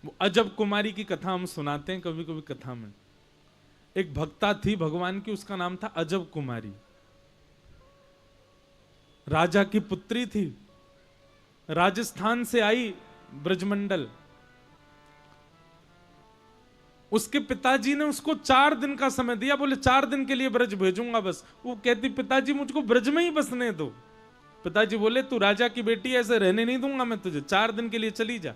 वो अजब कुमारी की कथा हम सुनाते हैं कभी कभी कथा में। एक भक्ता थी भगवान की, उसका नाम था अजब कुमारी। राजा की पुत्री थी, राजस्थान से आई ब्रजमंडल। उसके पिताजी ने उसको 4 दिन का समय दिया, बोले 4 दिन के लिए ब्रज भेजूंगा बस। वो कहती पिताजी मुझको ब्रज में ही बसने दो। पिताजी बोले तू राजा की बेटी ऐसे रहने नहीं दूंगा मैं तुझे, 4 दिन के लिए चली जा।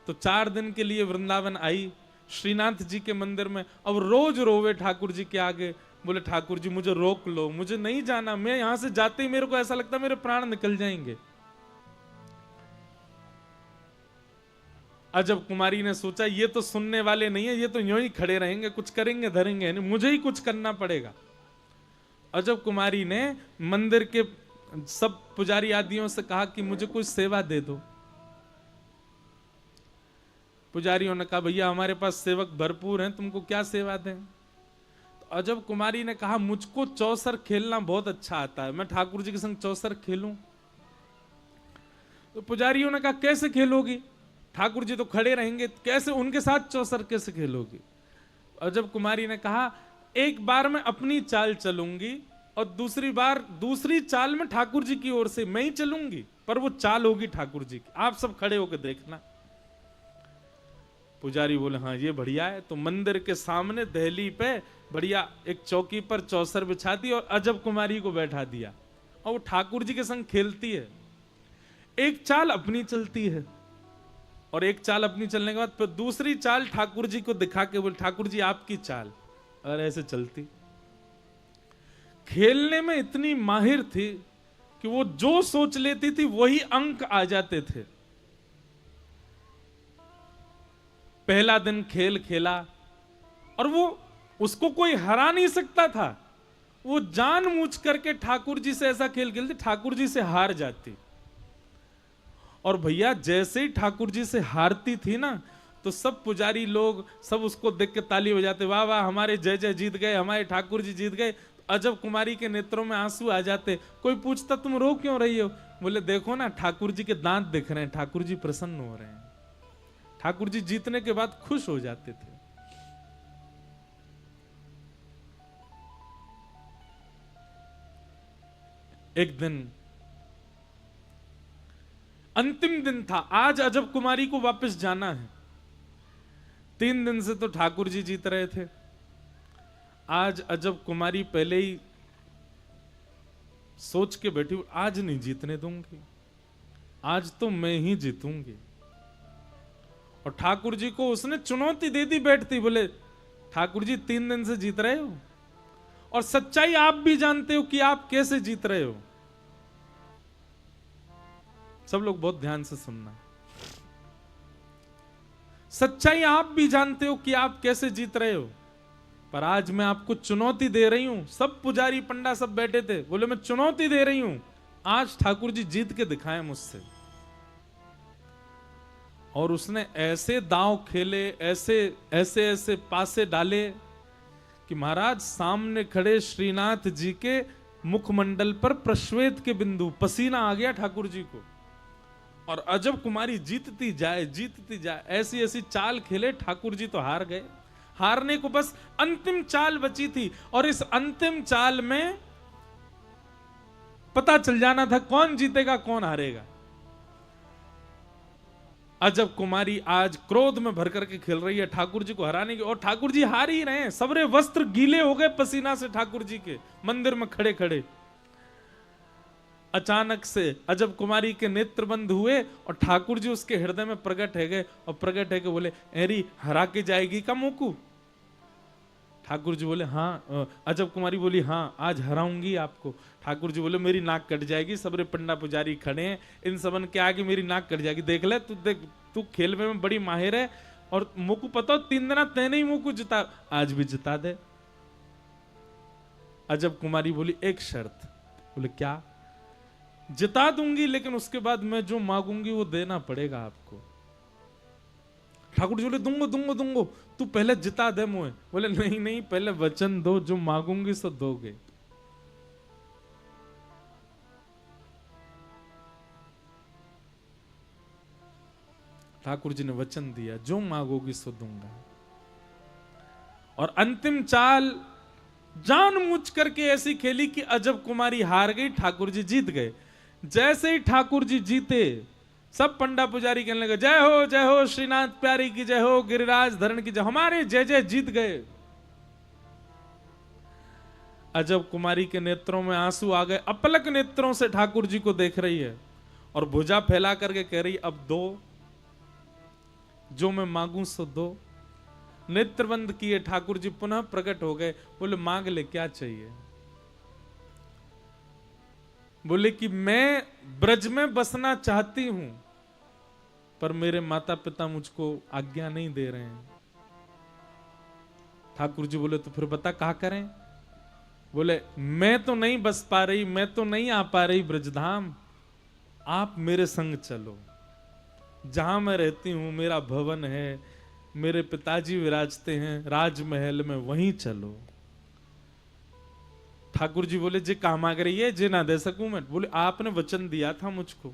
तो 4 दिन के लिए वृंदावन आई, श्रीनाथ जी के मंदिर में। अब रोज रोवे ठाकुर जी के आगे, बोले ठाकुर जी मुझे रोक लो, मुझे नहीं जाना, मैं यहां से जाते ही मेरे को ऐसा लगता मेरे प्राण निकल जाएंगे। अजब कुमारी ने सोचा ये तो सुनने वाले नहीं है, ये तो यूं ही खड़े रहेंगे, कुछ करेंगे धरेंगे नहीं, मुझे ही कुछ करना पड़ेगा। अजब कुमारी ने मंदिर के सब पुजारी आदियों से कहा कि मुझे कोई सेवा दे दो। पुजारियों ने कहा भैया हमारे पास सेवक भरपूर हैं, तुमको क्या सेवा दें। तो अजब कुमारी ने कहा मुझको चौसर खेलना बहुत अच्छा आता है, मैं ठाकुर जी के संग चौसर खेलूं। तो पुजारियों ने कहा कैसे खेलोगी, ठाकुर जी तो खड़े रहेंगे, कैसे उनके साथ चौसर कैसे खेलोगी। अजब कुमारी ने कहा एक बार मैं अपनी चाल चलूंगी और दूसरी बार दूसरी चाल में ठाकुर जी की ओर से मैं ही चलूंगी, पर वो चाल होगी ठाकुर जी की, आप सब खड़े होकर देखना। पुजारी बोले हाँ ये बढ़िया है। तो मंदिर के सामने दहली पे बढ़िया एक चौकी पर चौसर बिछा दी और अजब कुमारी को बैठा दिया, और वो ठाकुर जी के संग खेलती है। एक चाल अपनी चलती है और एक चाल अपनी चलने के बाद फिर दूसरी चाल ठाकुर जी को दिखा के बोले ठाकुर जी आपकी चाल, और ऐसे चलती। खेलने में इतनी माहिर थी कि वो जो सोच लेती थी वही अंक आ जाते थे। पहला दिन खेल खेला और वो उसको कोई हरा नहीं सकता था, वो जानबूझ करके ठाकुर जी से ऐसा खेल खेलती, ठाकुर जी से हार जाती। और भैया जैसे ही ठाकुर जी से हारती थी ना, तो सब पुजारी लोग सब उसको देख के ताली बजाते, वाह वाह हमारे जय जय जीत गए, हमारे ठाकुर जी जीत गए। अजब कुमारी के नेत्रों में आंसू आ जाते। कोई पूछता तुम रो क्यों रही हो, बोले देखो ना ठाकुर जी के दांत दिख रहे हैं, ठाकुर जी प्रसन्न हो रहे हैं। ठाकुर जी जीतने के बाद खुश हो जाते थे। एक दिन अंतिम दिन था, आज अजब कुमारी को वापस जाना है। 3 दिन से तो ठाकुर जी जीत रहे थे, आज अजब कुमारी पहले ही सोच के बैठी आज नहीं जीतने दूंगी, आज तो मैं ही जीतूंगी। और ठाकुर जी को उसने चुनौती दे दी बैठती, बोले ठाकुर जी 3 दिन से जीत रहे हो और सच्चाई आप भी जानते हो कि आप कैसे जीत रहे हो। सब लोग बहुत ध्यान से सुनना, सच्चाई आप भी जानते हो कि आप कैसे जीत रहे हो, पर आज मैं आपको चुनौती दे रही हूं। सब पुजारी पंडा सब बैठे थे, बोले मैं चुनौती दे रही हूं, आज ठाकुर जी जीत के दिखाएं मुझसे। और उसने ऐसे दांव खेले, ऐसे ऐसे ऐसे पासे डाले कि महाराज सामने खड़े श्रीनाथ जी के मुखमंडल पर प्रश्वेत के बिंदु, पसीना आ गया ठाकुर जी को। और अजब कुमारी जीतती जाए, ऐसी ऐसी चाल खेले, ठाकुर जी तो हार गए। हारने को बस अंतिम चाल बची थी, और इस अंतिम चाल में पता चल जाना था कौन जीतेगा कौन हारेगा। अजब कुमारी आज क्रोध में भर करके खेल रही है ठाकुर जी को हराने की, और ठाकुर जी हार ही रहे हैं, सबरे वस्त्र गीले हो गए पसीना से ठाकुर जी के मंदिर में खड़े खड़े। अचानक से अजब कुमारी के नेत्र बंद हुए और ठाकुर जी उसके हृदय में प्रकट है गए, और प्रकट है के बोले एरी हरा के जाएगी का मोकू। ठाकुर जी बोले हाँ। अजब कुमारी बोली हाँ आज हराऊंगी आपको। ठाकुर जी बोले मेरी नाक कट जाएगी, सबरे पंडा पुजारी खड़े हैं, इन सबन के आगे मेरी नाक कट जाएगी, देख ले तू, देख तू खेल में बड़ी माहिर है, और मोकू पता 3 दिन तेने ही मोकू जिता, आज भी जिता दे। अजब कुमारी बोली एक शर्त। बोले क्या। जिता दूंगी लेकिन उसके बाद मैं जो मांगूंगी वो देना पड़ेगा आपको। ठाकुर जी बोले दूंगो, तू पहले जिता दे मुझे। बोले नहीं नहीं पहले वचन दो, जो मांगूंगी सो दोगे। ठाकुर जी ने वचन दिया, जो मांगोगी सो दूंगा। और अंतिम चाल जानबूझ करके ऐसी खेली कि अजब कुमारी हार गई, ठाकुर जी जीत गए। जैसे ही ठाकुर जी जीते, सब पंडा पुजारी कहने लगे, जय हो श्रीनाथ प्यारी की जय हो, गिरिराज धरण की जय, हमारे जय जय जीत गए। अजब कुमारी के नेत्रों में आंसू आ गए, अपलक नेत्रों से ठाकुर जी को देख रही है और भुजा फैला करके कह रही, अब दो, जो मैं मांगू सो दो। नेत्र बंद किए, ठाकुर जी पुनः प्रकट हो गए, बोले मांग ले, क्या चाहिए? बोले कि मैं ब्रज में बसना चाहती हूं, पर मेरे माता पिता मुझको आज्ञा नहीं दे रहे हैं। ठाकुर जी बोले, तो फिर बता कहा करें? बोले, मैं तो नहीं बस पा रही, मैं तो नहीं आ पा रही ब्रजधाम, आप मेरे संग चलो। जहां मैं रहती हूं, मेरा भवन है, मेरे पिताजी विराजते हैं राजमहल में, वहीं चलो। ठाकुर जी बोले, जे कहा मांग रही है, जे ना दे सकूं मैं? बोले, आपने वचन दिया था मुझको,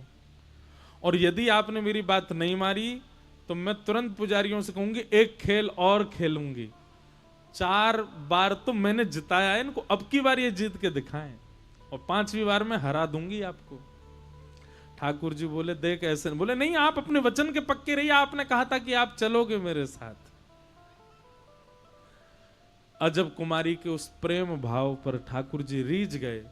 और यदि आपने मेरी बात नहीं मारी तो मैं तुरंत पुजारियों से कहूंगी एक खेल और खेलूंगी। 4 बार तो मैंने जिताया है इनको, अब की बार ये जीत के दिखाएं, और 5वीं बार मैं हरा दूंगी आपको। ठाकुर जी बोले, देख ऐसे। बोले, नहीं, आप अपने वचन के पक्के रहिए, आपने कहा था कि आप चलोगे मेरे साथ। अजब कुमारी के उस प्रेम भाव पर ठाकुर जी रीझ गए,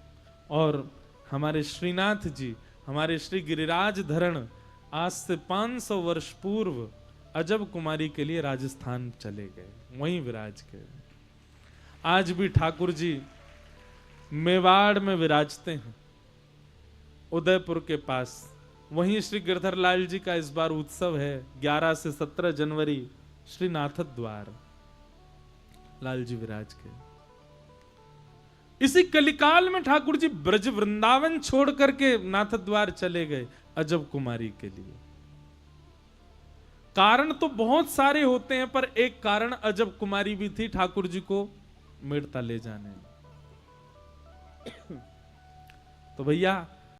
और हमारे श्रीनाथ जी, हमारे श्री गिरिराज धरण आज से 500 वर्ष पूर्व अजब कुमारी के लिए राजस्थान चले गए, वहीं विराज गए। आज भी ठाकुर जी मेवाड़ में विराजते हैं, उदयपुर के पास। वहीं श्री गिरधर लाल जी का इस बार उत्सव है, 11 से 17 जनवरी, श्री नाथ द्वार लाल जी विराज के। इसी कलिकाल में ठाकुर जी ब्रज वृंदावन छोड़ करके नाथ द्वार चले गए अजब कुमारी के लिए। कारण तो बहुत सारे होते हैं, पर एक कारण अजब कुमारी भी थी ठाकुर जी को मेड़ता ले जाने में। तो भैया